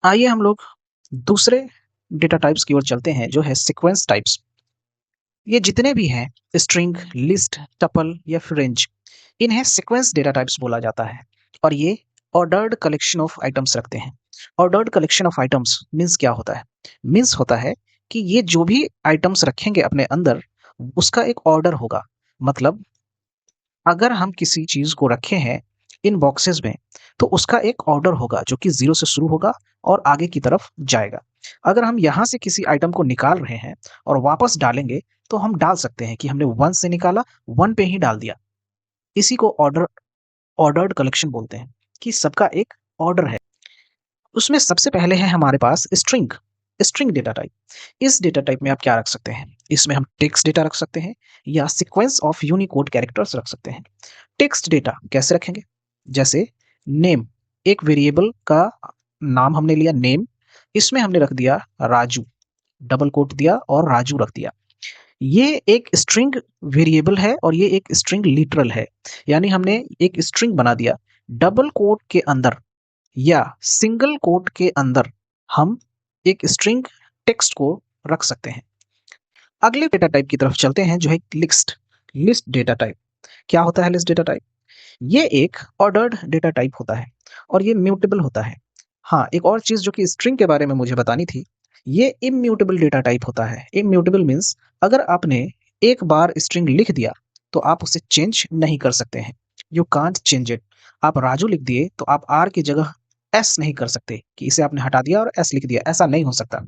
आइए हम लोग दूसरे डेटा टाइप्स की ओर चलते हैं जो है सीक्वेंस टाइप्स। ये जितने भी हैं स्ट्रिंग, लिस्ट, टपल या फिर रेंज, इन्हें सीक्वेंस डेटा टाइप्स बोला जाता है और ये ऑर्डर्ड कलेक्शन ऑफ आइटम्स रखते हैं। Ordered collection of items means क्या होता है? मीन्स होता है कि ये जो भी आइटम्स रखेंगे अपने अंदर उसका एक ऑर्डर होगा। मतलब अगर हम किसी चीज को रखे हैं इन बॉक्सेस में तो उसका एक ऑर्डर होगा जो कि जीरो से शुरू होगा और आगे की तरफ जाएगा। अगर हम यहाँ से किसी आइटम को निकाल रहे हैं और वापस डालेंगे तो हम डाल सकते हैं कि हमने वन से निकाला, वन पे ही डाल दिया। इसी को ऑर्डर्ड कलेक्शन बोलते हैं कि सबका एक ऑर्डर है। उसमें सबसे पहले है हमारे पास स्ट्रिंग। String data type. इस डेटा टाइप में आप क्या रख सकते हैं? इसमें हम टेक्स्ट डेटा रख सकते हैं या सीक्वेंस ऑफ यूनिकोड कैरेक्टर्स रख सकते हैं। टेक्स्ट डेटा कैसे रखेंगे? जैसे नेम, एक वेरिएबल का नाम हमने लिया नेम, इसमें हमने रख दिया राजू, डबल कोट दिया और राजू रख दिया। ये एक स्ट्रिंग वेरिएबल है और ये एक स्ट्रिंग लिटरल है, यानी हमने एक स्ट्रिंग बना दिया। डबल कोट के अंदर या सिंगल कोट के अंदर हम एक स्ट्रिंग टेक्स्ट को रख सकते हैं। अगले डेटा टाइप की तरफ चलते हैं जो है लिस्ट। लिस्ट डेटा टाइप क्या होता है? लिस्ट डेटा टाइप ये एक ऑर्डर्ड डेटा टाइप होता है और ये म्यूटेबल होता है। हाँ, एक और चीज जो कि स्ट्रिंग के बारे में मुझे बतानी थी, ये इम्यूटेबल डेटा टाइप होता है। इम्यूटेबल मीन्स अगर आपने एक बार स्ट्रिंग लिख दिया तो आप उसे चेंज नहीं कर सकते हैं। You can't change it. आप राजू लिख दिए तो आप आर की जगह एस नहीं कर सकते कि इसे आपने हटा दिया और एस लिख दिया, ऐसा नहीं हो सकता।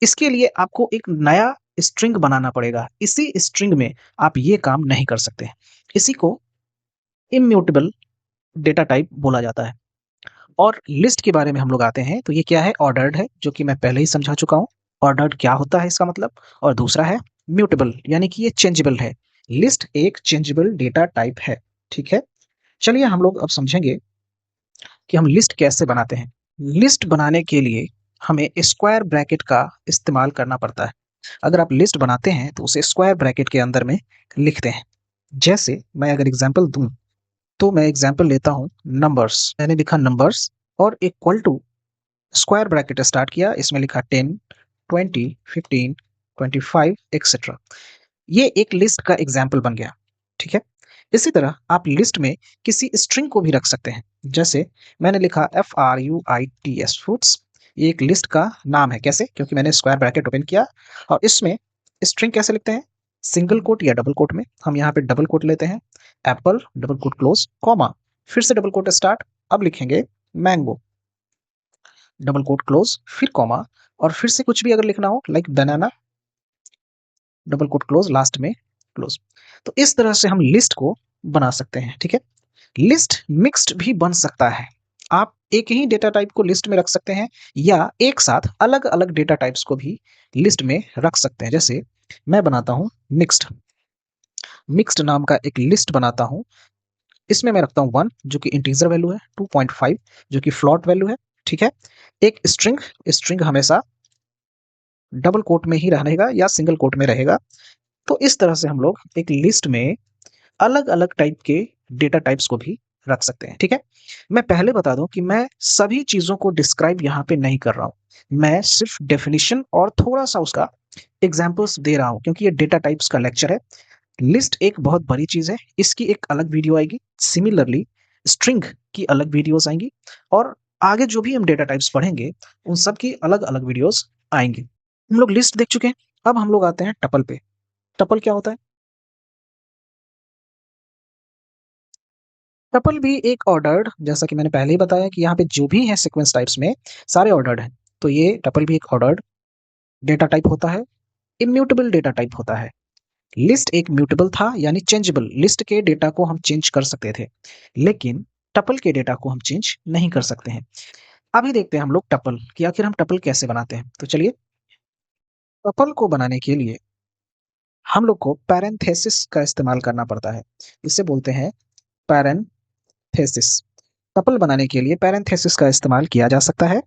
इसके लिए आपको एक नया स्ट्रिंग बनाना पड़ेगा। इसी स्ट्रिंग में आप ये काम नहीं कर सकते। इसी को इम्यूटेबल डेटा टाइप बोला जाता है। और लिस्ट के बारे में हम लोग आते हैं तो ये क्या है? ऑर्डर्ड है, जो कि मैं पहले ही समझा चुका हूँ। ऑर्डर्ड क्या होता है इसका मतलब। और दूसरा है म्यूटेबल, यानी कि ये चेंजेबल है। लिस्ट एक चेंजेबल डेटा टाइप है। ठीक है, चलिए हम लोग अब समझेंगे कि हम लिस्ट कैसे बनाते हैं। लिस्ट बनाने के लिए हमें स्क्वायर ब्रैकेट का इस्तेमाल करना पड़ता है। अगर आप लिस्ट बनाते हैं तो उसे स्क्वायर ब्रैकेट के अंदर में लिखते हैं। जैसे मैं अगर एग्जांपल दूं तो मैं एग्जांपल लेता हूं नंबर्स। मैंने लिखा नंबर्स और equal to square bracket start किया, इसमें लिखा 10, 20, 15, 25 एक्सेट्रा। ये एक लिस्ट का एग्जाम्पल बन गया। ठीक है, इसी तरह आप लिस्ट में किसी स्ट्रिंग को भी रख सकते हैं। जैसे मैंने लिखा FRUITS फ्रूट्स। ये एक लिस्ट का नाम है। कैसे? क्योंकि मैंने स्क्वायर ब्रैकेट ओपन किया और इसमें स्ट्रिंग कैसे लिखते हैं? सिंगल कोट या डबल कोट में। हम यहाँ पे डबल कोट लेते हैं। Apple, double quote close, comma, फिर से डबल कोट स्टार्ट। अब लिखेंगे मैंगो, डबल कोट क्लोज, फिर कॉमा, और फिर से कुछ भी अगर लिखना हो लाइक बनाना, डबल कोट क्लोज, लास्ट में क्लोज। तो इस तरह से हम लिस्ट को बना सकते हैं। ठीक है, लिस्ट मिक्स्ड भी बन सकता है। आप एक ही डेटा टाइप को लिस्ट में रख सकते हैं या एक साथ अलग अलग डेटा टाइप्स को भी लिस्ट में रख सकते हैं। जैसे मैं बनाता हूं मिक्स्ड, मिक्स्ड नाम का एक लिस्ट बनाता हूं। इसमें मैं रखता हूं 1 जो कि इंटीजर वैल्यू है, 2.5 जो कि फ्लोट वैल्यू है। ठीक है, एक स्ट्रिंग, स्ट्रिंग हमेशा डबल कोट में ही रहेगा या सिंगल कोट में रहेगा। तो इस तरह से हम लोग एक लिस्ट में अलग अलग टाइप के डेटा टाइप्स को भी रख सकते हैं। ठीक है, मैं पहले बता दूं कि मैं सभी चीजों को डिस्क्राइब यहाँ पे नहीं कर रहा हूं। मैं सिर्फ डेफिनेशन और थोड़ा सा उसका एग्जाम्पल्स दे रहा हूं क्योंकि ये डेटा टाइप्स का लेक्चर है। लिस्ट एक बहुत बड़ी चीज है, इसकी एक अलग वीडियो आएगी। सिमिलरली स्ट्रिंग की अलग वीडियोस आएंगी और आगे जो भी हम डेटा टाइप्स पढ़ेंगे उन सब की अलग अलग वीडियोस आएंगी। हम लोग लिस्ट देख चुके हैं, अब हम लोग आते हैं टपल पे। टपल क्या होता है? टपल भी एक ऑर्डर्ड, जैसा कि मैंने पहले ही बताया कि यहाँ पे जो भी है सीक्वेंस टाइप्स में सारे ऑर्डर्ड हैं। तो ये टपल भी एक ऑर्डर्ड डेटा टाइप होता है। इम्यूटेबल डेटा टाइप होता है। लिस्ट एक म्यूटेबल था, यानी चेंजेबल। लिस्ट के डेटा को हम चेंज कर सकते थे, लेकिन टपल के डेटा को हम चेंज नहीं कर सकते हैं। अभी देखते हैं हम लोग टपल कि आखिर हम टपल कैसे बनाते हैं। तो चलिए, टपल को बनाने के लिए हम लोग को पैरेंथेसिस का इस्तेमाल करना पड़ता है। इसे बोलते हैं पैरेंथेसिस। टपल बनाने के लिए पैरेंथेसिस का इस्तेमाल किया जा सकता है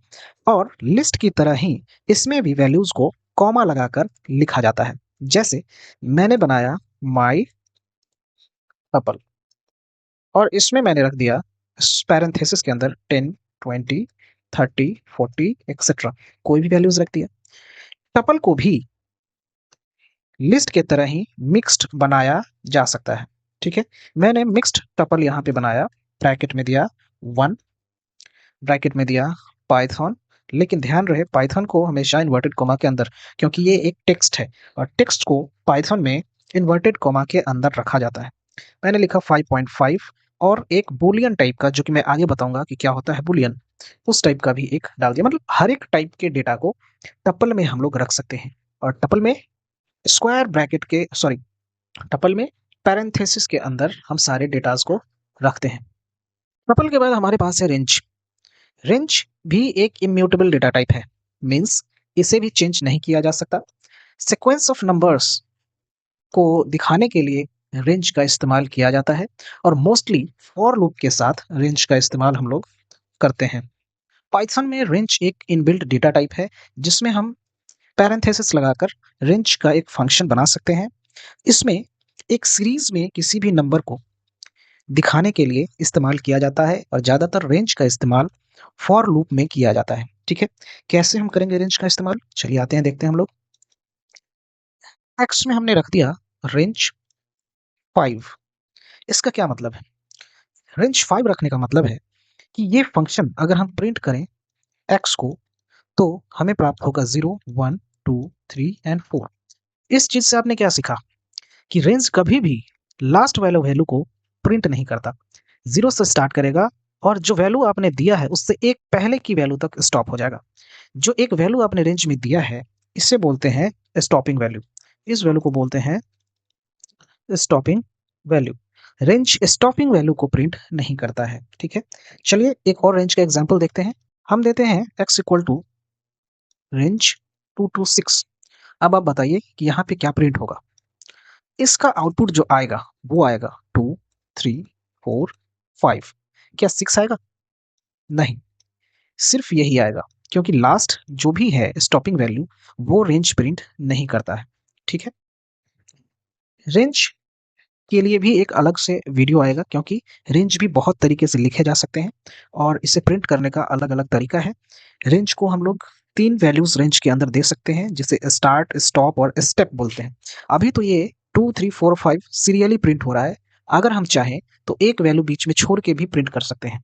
और लिस्ट की तरह ही इसमें भी वैल्यूज को कॉमा लगाकर लिखा जाता है। जैसे मैंने बनाया माई टपल और इसमें मैंने रख दिया पैरेंथेसिस के अंदर 10, 20, 30, 40 एक्सेट्रा, कोई भी वैल्यूज रख दिया। टपल को भी लिस्ट के तरह ही मिक्स्ड बनाया जा सकता है। ठीक है, मैंने मिक्स्ड टपल यहाँ पे बनाया, ब्रैकेट में दिया 1, ब्रैकेट में दिया पाइथन, लेकिन ध्यान रहे पाइथन को हमेशा इन्वर्टेड कोमा के अंदर, क्योंकि ये एक टेक्स्ट है और टेक्स्ट को पाइथन में इन्वर्टेड कोमा के अंदर रखा जाता है। मैंने लिखा 5.5 और एक बुलियन टाइप का, जो कि मैं आगे बताऊंगा कि क्या होता है बुलियन, उस टाइप का भी एक डाल दिया। मतलब हर एक टाइप के डेटा को टपल में हम लोग रख सकते हैं। और टपल में स्क्वायर ब्रैकेट के सॉरी टपल में पैरेंथेसिस के अंदर हम सारे डेटास को रखते हैं। टपल के बाद हमारे पास है रेंज। रेंज भी एक इम्यूटेबल डेटा टाइप है, मीन्स इसे भी चेंज नहीं किया जा सकता। सीक्वेंस ऑफ नंबर्स को दिखाने के लिए रेंज का इस्तेमाल किया जाता है और मोस्टली फॉर लूप के साथ रेंज का इस्तेमाल हम लोग करते हैं। पाइथन में रेंज एक इनबिल्ट डेटा टाइप है जिसमें हम पैरेंथेसिस लगाकर रेंज का एक फंक्शन बना सकते हैं। इसमें एक सीरीज में किसी भी नंबर को दिखाने के लिए इस्तेमाल किया जाता है और ज़्यादातर रेंज का इस्तेमाल फॉर लूप में किया जाता है। ठीक है, कैसे हम करेंगे रेंज का इस्तेमाल, चलिए आते हैं देखते हैं हम लोग। एक्स में हमने रख दिया रेंज 5। इसका क्या मतलब है? रेंज 5 रखने का मतलब है कि ये फंक्शन अगर हम प्रिंट करें एक्स को तो हमें प्राप्त होगा 0, 1, 2, 3 एंड 4। इस चीज से आपने क्या सीखा कि रेंज कभी भी लास्ट वैल्यू वैल्यू को प्रिंट नहीं करता, 0 से स्टार्ट करेगा और जो वैल्यू आपने दिया है उससे एक पहले की वैल्यू तक स्टॉप हो जाएगा। जो एक वैल्यू आपने रेंज में दिया है इसे बोलते हैं स्टॉपिंग वैल्यू, इस वैल्यू को बोलते हैं stopping value. Range stopping value को प्रिंट नहीं करता है। ठीक है, चलिए एक और रेंज का एग्जांपल देखते हैं। हम देते हैं x equal to range 2 to 6। अब आप बताइए कि यहाँ पे क्या प्रिंट होगा। इसका आउटपुट जो आएगा वो आएगा 2, 3, 4, 5। क्या 6 आएगा? नहीं, सिर्फ यही आएगा, क्योंकि लास्ट जो भी है स्टॉपिंग वैल्यू वो रेंज प्रिंट नहीं करता है। ठीक है, रेंज के लिए भी एक अलग से वीडियो आएगा, क्योंकि रेंज भी बहुत तरीके से लिखे जा सकते हैं और इसे प्रिंट करने का अलग अलग तरीका है। रेंज को हम लोग 3 वैल्यूज रेंज के अंदर दे सकते हैं, जिसे स्टार्ट, स्टॉप और स्टेप बोलते हैं। अभी तो ये 2, 3, 4, 5 सीरियली प्रिंट हो रहा है। अगर हम चाहें तो एक वैल्यू बीच में छोड़ के भी प्रिंट कर सकते हैं,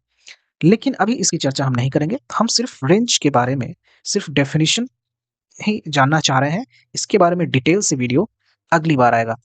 लेकिन अभी इसकी चर्चा हम नहीं करेंगे। हम सिर्फ रेंज के बारे में सिर्फ डेफिनेशन ही जानना चाह रहे हैं। इसके बारे में डिटेल से वीडियो अगली बार आएगा।